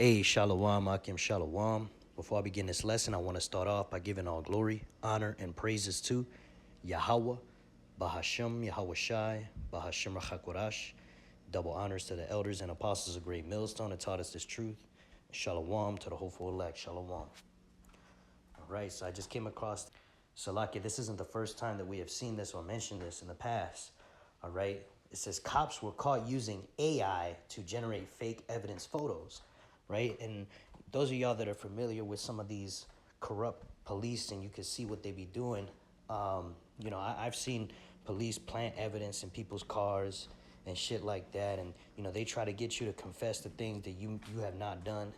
Hey, Shalom, Akim Shalom. Before I begin this lesson, I want to start off by giving all glory, honor, and praises to Yahweh, Bahashem, Yahweh Shai, Bahashem Rachakorash. Double honors to the elders and apostles of Great Millstone that taught us this truth. Shalom to the hopeful elect. Shalom. All right, so I just came across Salakia. This isn't the first time that we have seen this or mentioned this in the past. All right, it says cops were caught using AI to generate fake evidence photos. Right, and those of y'all that are familiar with some of these corrupt police, and you can see what they be doing. I've seen police plant evidence in people's cars and shit like that, and they try to get you to confess the things that you have not done.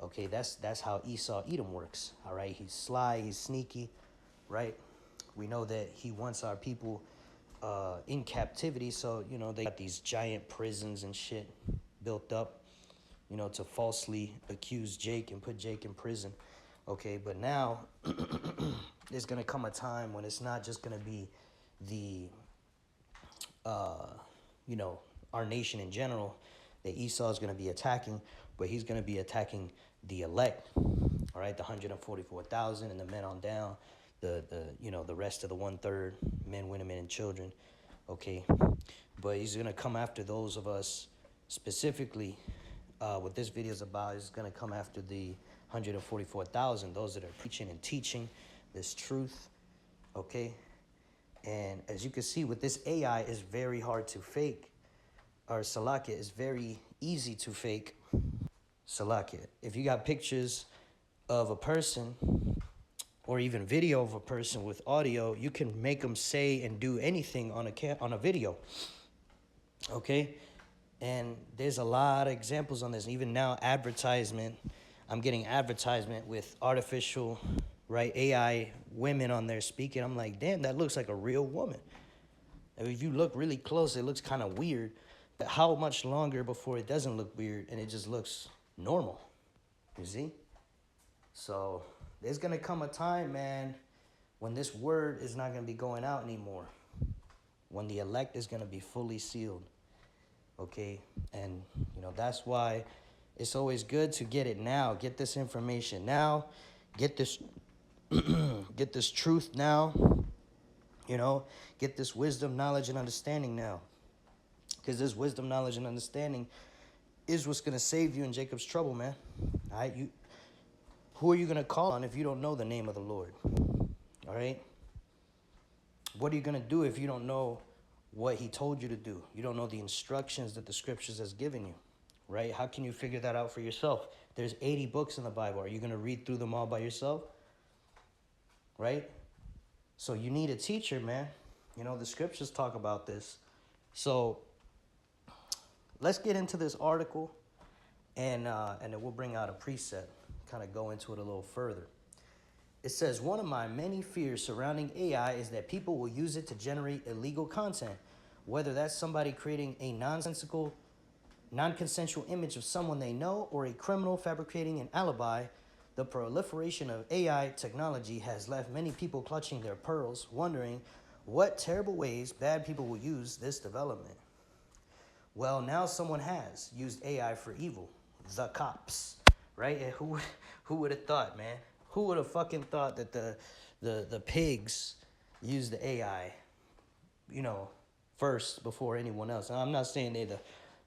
Okay, that's how Esau Edom works. All right, he's sly, he's sneaky, right? We know that he wants our people in captivity, so they got these giant prisons and shit built up, to falsely accuse Jake and put Jake in prison. Okay, but now there's going to come a time when it's not just going to be the, our nation in general that Esau is going to be attacking, but he's going to be attacking the elect, all right, the 144,000 and the men on down, the rest of the 1/3, men, women, and children, okay? But he's going to come after those of us specifically. What this video is about is going to come after the 144,000, those that are preaching and teaching this truth, okay? And as you can see, with this AI, is very hard to fake. Or Salakia is very easy to fake. Salakia, if you got pictures of a person or even video of a person with audio, you can make them say and do anything on a video, okay? And there's a lot of examples on this. Even now, advertisement. I'm getting advertisement with artificial, right, AI women on there speaking. I'm like, damn, that looks like a real woman. And if you look really close, it looks kind of weird. But how much longer before it doesn't look weird and it just looks normal? You see? So there's going to come a time, man, when this word is not going to be going out anymore. When the elect is going to be fully sealed. Okay, and that's why it's always good to get it now. Get this information now. Get this get this truth now. Get this wisdom, knowledge, and understanding now. Because this wisdom, knowledge, and understanding is what's gonna save you in Jacob's trouble, man. All right, who are you gonna call on if you don't know the name of the Lord? All right. What are you gonna do if you don't know what he told you to do? You don't know the instructions that the scriptures has given you, right? How can you figure that out for yourself? There's 80 books in the Bible. Are you going to read through them all by yourself? Right? So you need a teacher, man. The scriptures talk about this. So let's get into this article, and then we'll bring out a precept, kind of go into it a little further. It says, one of my many fears surrounding AI is that people will use it to generate illegal content, whether that's somebody creating a non-consensual image of someone they know or a criminal fabricating an alibi. The proliferation of AI technology has left many people clutching their pearls, wondering what terrible ways bad people will use this development. Well, now someone has used AI for evil, the cops, right? And who would have thought, man? Who would have fucking thought that the pigs use the AI, first before anyone else? Now, I'm not saying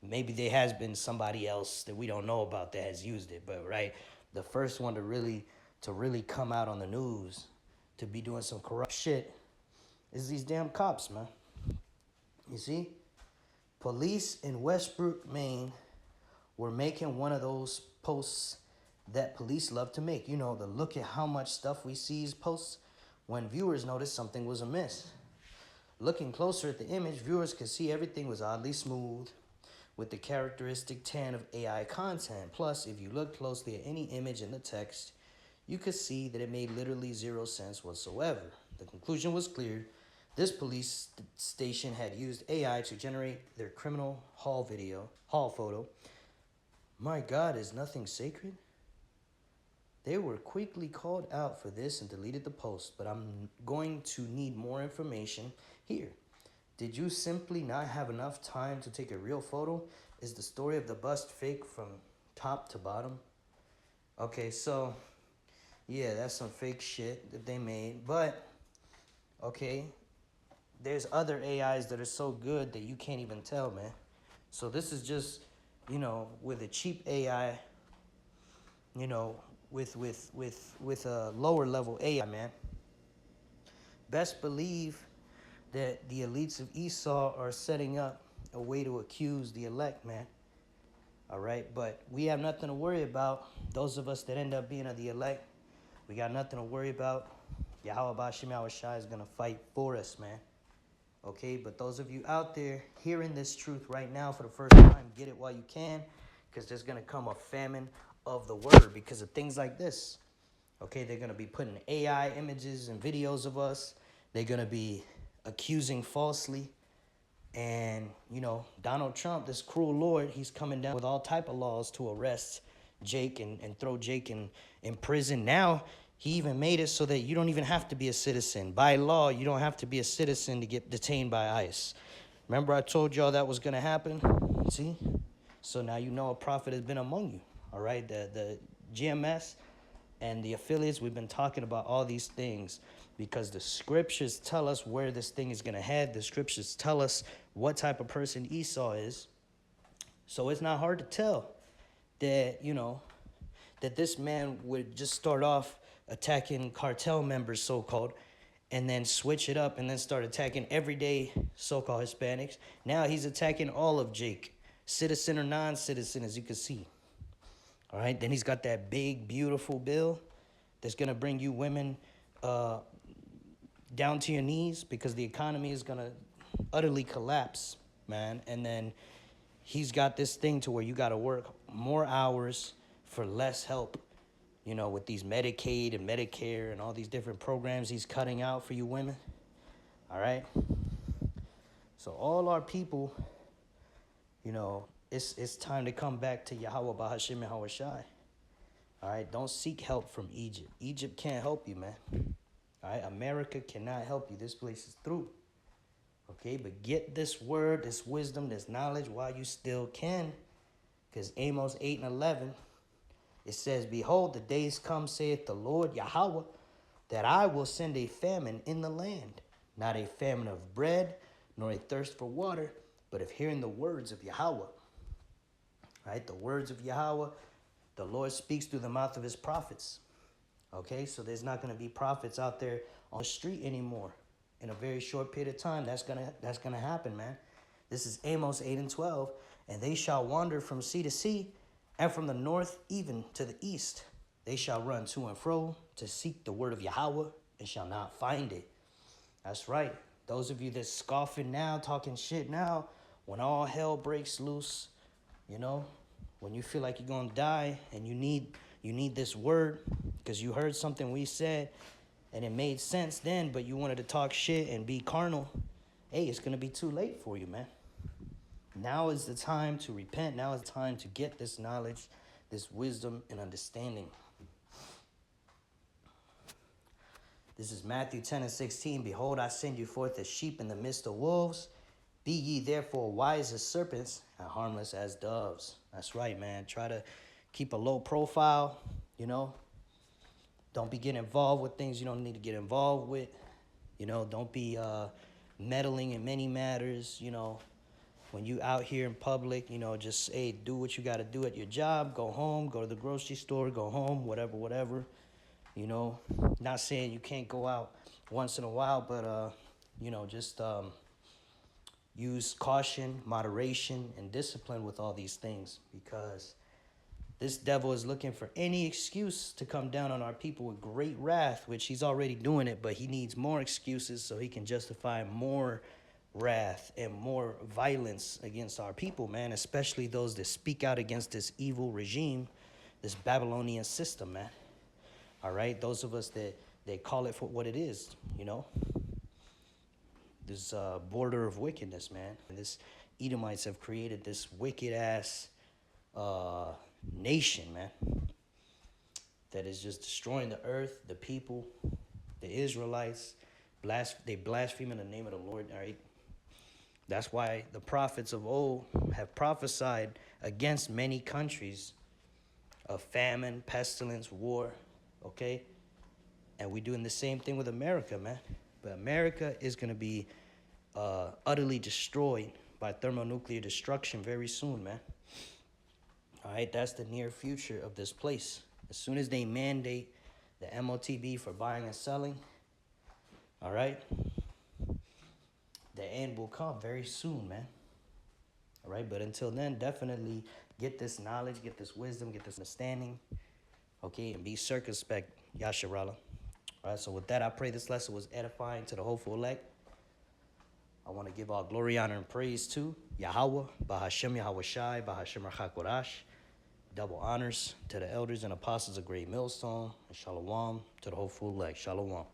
maybe there has been somebody else that we don't know about that has used it, but right, the first one to really come out on the news to be doing some corrupt shit is these damn cops, man. You see? Police in Westbrook, Maine were making one of those posts that police love to make. The look at how much stuff we see posts when viewers noticed something was amiss. Looking closer at the image, viewers could see everything was oddly smooth with the characteristic tan of AI content. Plus, if you look closely at any image in the text, you could see that it made literally zero sense whatsoever. The conclusion was clear. This police station had used AI to generate their criminal hall photo. My God, is nothing sacred? They were quickly called out for this and deleted the post, but I'm going to need more information here. Did you simply not have enough time to take a real photo? Is the story of the bust fake from top to bottom. Okay, so yeah, that's some fake shit that they made. But okay, there's other AIs that are so good that you can't even tell, man. So this is just, with a cheap AI, you know, with a lower level AI, man. Best believe that the elites of Esau are setting up a way to accuse the elect, man. All right, but we have nothing to worry about. Those of us that end up being of the elect, we got nothing to worry about. Yahweh Bashim Shai is gonna fight for us, man. Okay, but those of you out there hearing this truth right now for the first time, get it while you can, because there's gonna come a famine of the word because of things like this. Okay, they're gonna be putting AI images and videos of us. They're gonna be accusing falsely. And, Donald Trump, this cruel Lord, he's coming down with all type of laws to arrest Jake and throw Jake in prison. Now, he even made it so that you don't even have to be a citizen. By law, you don't have to be a citizen to get detained by ICE. Remember I told y'all that was going to happen? See? So now you know a prophet has been among you. All right? The GMS and the affiliates, we've been talking about all these things because the scriptures tell us where this thing is going to head. The scriptures tell us what type of person Esau is. So it's not hard to tell that, that this man would just start off attacking cartel members, so-called, and then switch it up and then start attacking everyday so-called Hispanics. Now he's attacking all of Jake, citizen or non-citizen, as you can see. All right, then he's got that big, beautiful bill that's going to bring you women down to your knees because the economy is going to utterly collapse, man. And then he's got this thing to where you got to work more hours for less help, with these Medicaid and Medicare and all these different programs he's cutting out for you women. All right. So all our people, it's time to come back to Yahweh Bahashim Yahweh Shai. All right, don't seek help from Egypt. Egypt can't help you, man. All right, America cannot help you. This place is through. Okay, but get this word, this wisdom, this knowledge while you still can. Because Amos 8 and 11, it says, behold, the days come, saith the Lord Yahweh, that I will send a famine in the land. Not a famine of bread, nor a thirst for water, but of hearing the words of Yahweh. Right, the words of Yahweh, the Lord speaks through the mouth of his prophets. Okay, so there's not going to be prophets out there on the street anymore. In a very short period of time, that's gonna happen, man. This is Amos 8 and 12. And they shall wander from sea to sea, and from the north even to the east. They shall run to and fro to seek the word of Yahweh, and shall not find it. That's right. Those of you that's scoffing now, talking shit now, when all hell breaks loose, when you feel like you're gonna die and you need this word because you heard something we said and it made sense then, but you wanted to talk shit and be carnal, hey, it's gonna be too late for you, man. Now is the time to repent. Now is the time to get this knowledge, this wisdom and understanding. This is Matthew 10 and 16. Behold, I send you forth as sheep in the midst of wolves. Be ye therefore wise as serpents and harmless as doves. That's right, man. Try to keep a low profile, Don't be getting involved with things you don't need to get involved with. Don't be meddling in many matters, When you out here in public, just, hey, do what you got to do at your job. Go home, go to the grocery store, go home, whatever. Not saying you can't go out once in a while, but, just use caution, moderation, and discipline with all these things because this devil is looking for any excuse to come down on our people with great wrath, which he's already doing it, but he needs more excuses so he can justify more wrath and more violence against our people, man, especially those that speak out against this evil regime, this Babylonian system, man. All right, those of us that they call it for what it is, This border of wickedness, man. And this Edomites have created this wicked-ass nation, man, that is just destroying the earth, the people, the Israelites. They blaspheme in the name of the Lord, all right? That's why the prophets of old have prophesied against many countries, of famine, pestilence, war, okay? And we're doing the same thing with America, man. But America is going to be utterly destroyed by thermonuclear destruction very soon, man. All right, that's the near future of this place. As soon as they mandate the MOTB for buying and selling, all right, the end will come very soon, man. All right, but until then, definitely get this knowledge, get this wisdom, get this understanding, okay, and be circumspect, Yasharala. All right, so with that, I pray this lesson was edifying to the hopeful elect. I want to give all glory, honor, and praise to Yahweh, Bahashem Yahweh Shai, Bahashem Rachakorash. Double honors to the elders and apostles of Great Millstone, and Shalom to the hopeful elect. Shalom.